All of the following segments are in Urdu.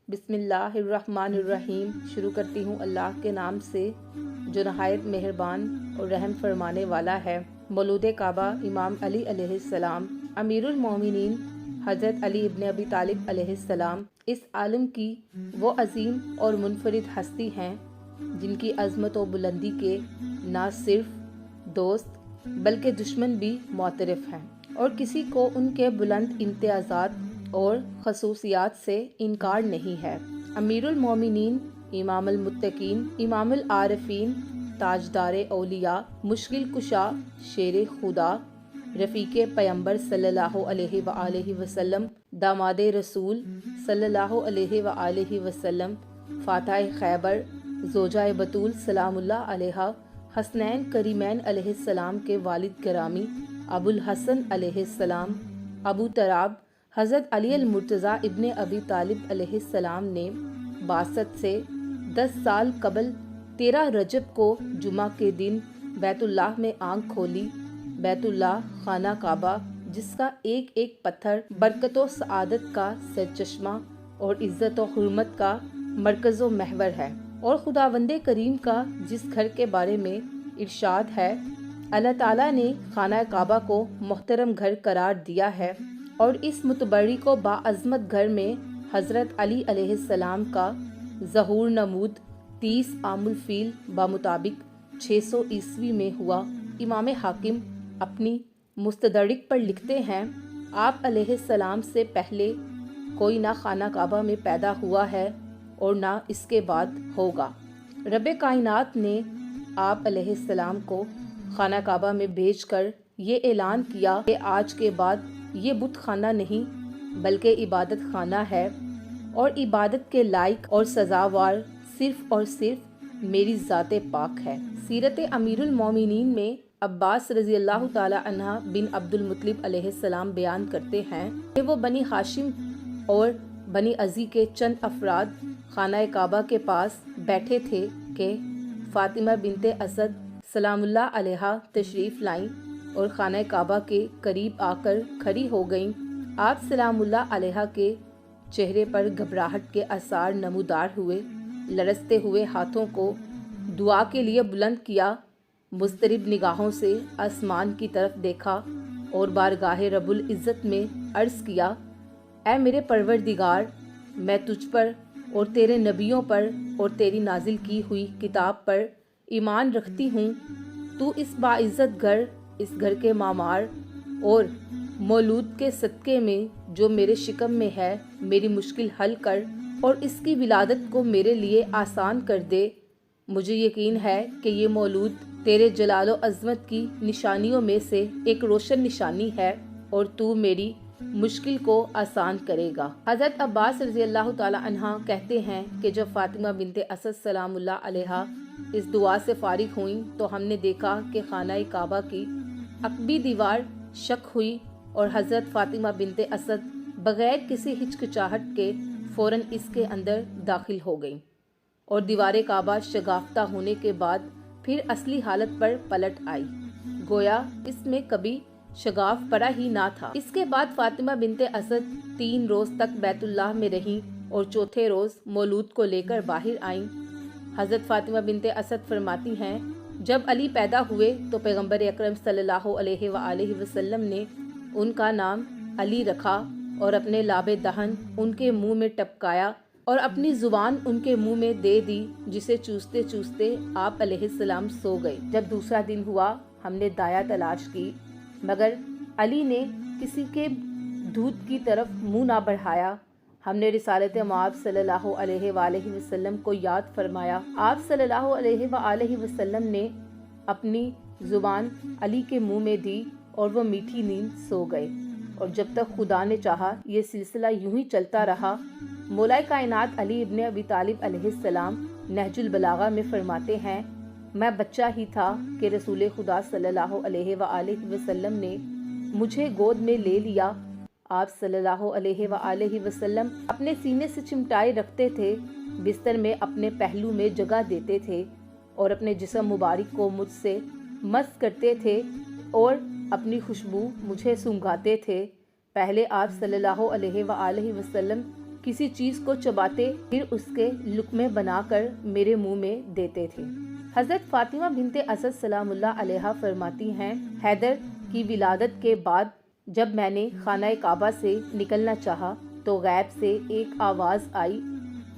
بسم اللہ الرحمن الرحیم۔ شروع کرتی ہوں اللہ کے نام سے جو نہایت مہربان اور رحم فرمانے والا ہے۔ مولود کعبہ امام علی علیہ السلام، امیر المومنین حضرت علی ابن ابی طالب علیہ السلام اس عالم کی وہ عظیم اور منفرد ہستی ہیں جن کی عظمت و بلندی کے نہ صرف دوست بلکہ دشمن بھی معترف ہیں، اور کسی کو ان کے بلند امتیازات اور خصوصیات سے انکار نہیں ہے۔ امیر المومنین، امام المتقین، امام العارفین، تاجدار اولیاء، مشکل کشا، شیر خدا، رفیق پیمبر صلی اللہ علیہ وآلہ وسلم، داماد رسول صلی اللہ علیہ وآلہ وسلم، فاتح خیبر، زوجہ بطول سلام اللہ علیہا، حسنین کریمین علیہ السلام کے والد گرامی ابو الحسن علیہ السلام، ابو تراب حضرت علی المرتضیٰ ابن ابی طالب علیہ السلام نے بعثت سے 10 سال قبل 13 رجب کو جمعہ کے دن بیت اللہ میں آنکھ کھولی۔ بیت اللہ خانہ کعبہ جس کا ایک ایک پتھر برکت و سعادت کا سرچشمہ اور عزت و حرمت کا مرکز و محور ہے، اور خداوند کریم کا جس گھر کے بارے میں ارشاد ہے، اللہ تعالیٰ نے خانہ کعبہ کو محترم گھر قرار دیا ہے، اور اس متبرک کو باعظمت گھر میں حضرت علی علیہ السلام کا ظہور نمود 30 عام الفیل بمطابق 600 عیسوی میں ہوا۔ امام حاکم اپنی مستدرک پر لکھتے ہیں، آپ علیہ السلام سے پہلے کوئی نہ خانہ کعبہ میں پیدا ہوا ہے اور نہ اس کے بعد ہوگا۔ رب کائنات نے آپ علیہ السلام کو خانہ کعبہ میں بھیج کر یہ اعلان کیا کہ آج کے بعد یہ بت خانہ نہیں بلکہ عبادت خانہ ہے، اور عبادت کے لائق اور سزاوار صرف اور صرف میری ذات پاک ہے۔ سیرت امیر المومنین میں عباس رضی اللہ تعالی عنہ بن عبد المطلب علیہ السلام بیان کرتے ہیں کہ وہ بنی ہاشم اور بنی عزی کے چند افراد خانہ کعبہ کے پاس بیٹھے تھے کہ فاطمہ بنت اسد سلام اللہ علیہا تشریف لائیں اور خانہ کعبہ کے قریب آ کر کھڑی ہو گئیں۔ آپ سلام اللہ علیہا کے چہرے پر گھبراہٹ کے آثار نمودار ہوئے، لرزتے ہوئے ہاتھوں کو دعا کے لیے بلند کیا، مضطرب نگاہوں سے آسمان کی طرف دیکھا اور بارگاہ رب العزت میں عرض کیا، اے میرے پروردگار، میں تجھ پر اور تیرے نبیوں پر اور تیری نازل کی ہوئی کتاب پر ایمان رکھتی ہوں۔ تو اس باعزت گھر، اس گھر کے معمار اور مولود کے صدقے میں جو میرے شکم میں ہے میری مشکل حل کر اور اس کی ولادت کو میرے لیے آسان کر دے۔ مجھے یقین ہے کہ یہ مولود تیرے جلال و عظمت کی نشانیوں میں سے ایک روشن نشانی ہے، اور تو میری مشکل کو آسان کرے گا۔ حضرت عباس رضی اللہ تعالی عنہ کہتے ہیں کہ جب فاطمہ بنت اسد سلام اللہ علیہا اس دعا سے فارغ ہوئیں تو ہم نے دیکھا کہ خانہ کعبہ کی عقبی دیوار شق ہوئی، اور حضرت فاطمہ بنت اسد بغیر کسی ہچکچاہٹ کے فوراً اس کے اندر داخل ہو گئیں، اور دیوار کعبہ شگافتہ ہونے کے بعد پھر اصلی حالت پر پلٹ آئی، گویا اس میں کبھی شگاف پڑا ہی نہ تھا۔ اس کے بعد فاطمہ بنت اسد 3 روز تک بیت اللہ میں رہیں اور چوتھے روز مولود کو لے کر باہر آئیں۔ حضرت فاطمہ بنت اسد فرماتی ہیں، جب علی پیدا ہوئے تو پیغمبر اکرم صلی اللہ علیہ وآلہ وسلم نے ان کا نام علی رکھا اور اپنے لاب دہن ان کے منہ میں ٹپکایا اور اپنی زبان ان کے منہ میں دے دی، جسے چوستے چوستے آپ علیہ السلام سو گئے۔ جب دوسرا دن ہوا ہم نے دایا تلاش کی، مگر علی نے کسی کے دودھ کی طرف منہ نہ بڑھایا۔ ہم نے رسالت مآب صلی اللہ علیہ وآلہ وسلم کو یاد فرمایا۔ آپ صلی اللہ علیہ وآلہ وسلم نے اپنی زبان علی کے منہ میں دی اور وہ میٹھی نیند سو گئے، اور جب تک خدا نے چاہا یہ سلسلہ یوں ہی چلتا رہا۔ مولا کائنات علی ابن ابی طالب علیہ السلام نہج البلاغہ میں فرماتے ہیں، میں بچہ ہی تھا کہ رسول خدا صلی اللہ علیہ وآلہ وسلم نے مجھے گود میں لے لیا۔ آپ صلی اللہ علیہ وآلہ وسلم اپنے سینے سے چمٹائے رکھتے تھے، بستر میں اپنے پہلو میں جگہ دیتے تھے اور اپنے جسم مبارک کو مجھ سے مس کرتے تھے اور اپنی خوشبو مجھے سونگھاتے تھے۔ پہلے آپ صلی اللہ علیہ وآلہ وسلم کسی چیز کو چباتے پھر اس کے لقمے بنا کر میرے منہ میں دیتے تھے۔ حضرت فاطمہ بنت اسد سلام اللہ علیہا فرماتی ہیں، حیدر کی ولادت کے بعد جب میں نے خانہ کعبہ سے نکلنا چاہا تو غیب سے ایک آواز آئی،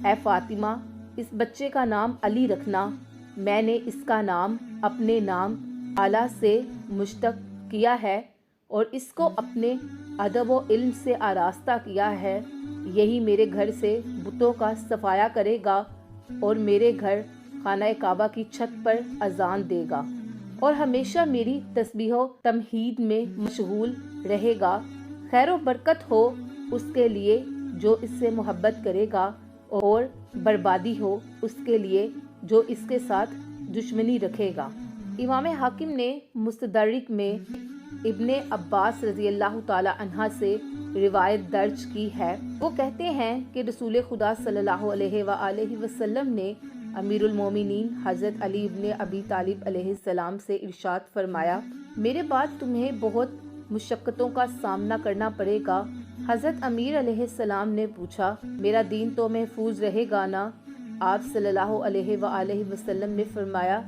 اے فاطمہ، اس بچے کا نام علی رکھنا۔ میں نے اس کا نام اپنے نام اعلیٰ سے مشتق کیا ہے اور اس کو اپنے ادب و علم سے آراستہ کیا ہے۔ یہی میرے گھر سے بتوں کا صفایا کرے گا اور میرے گھر خانہ کعبہ کی چھت پر اذان دے گا اور ہمیشہ میری تسبیح و تمہید میں مشغول رہے گا۔ خیر و برکت ہو اس کے لیے جو اس سے محبت کرے گا اور بربادی ہو اس کے لیے جو اس کے ساتھ دشمنی رکھے گا۔ امام حاکم نے مستدرک میں ابن عباس رضی اللہ تعالی عنہ سے روایت درج کی ہے۔ وہ کہتے ہیں کہ رسول خدا صلی اللہ علیہ وآلہ وسلم نے امیر المومنین حضرت علی ابن ابی طالب علیہ السلام سے ارشاد فرمایا، میرے بعد تمہیں بہت مشقتوں کا سامنا کرنا پڑے گا۔ حضرت امیر علیہ السلام نے پوچھا، میرا دین تو محفوظ رہے گا نا؟ آپ صلی اللہ علیہ وآلہ وسلم نے فرمایا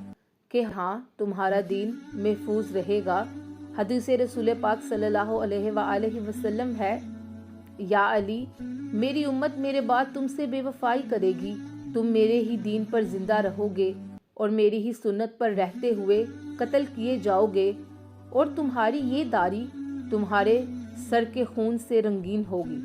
کہ ہاں، تمہارا دین محفوظ رہے گا۔ حدیث رسول پاک صلی اللہ علیہ وآلہ وسلم ہے، یا علی، میری امت میرے بعد تم سے بے وفائی کرے گی، تم میرے ہی دین پر زندہ رہو گے اور میری ہی سنت پر رہتے ہوئے قتل کیے جاؤ گے اور تمہاری یہ داڑھی تمہارے سر کے خون سے رنگین ہوگی۔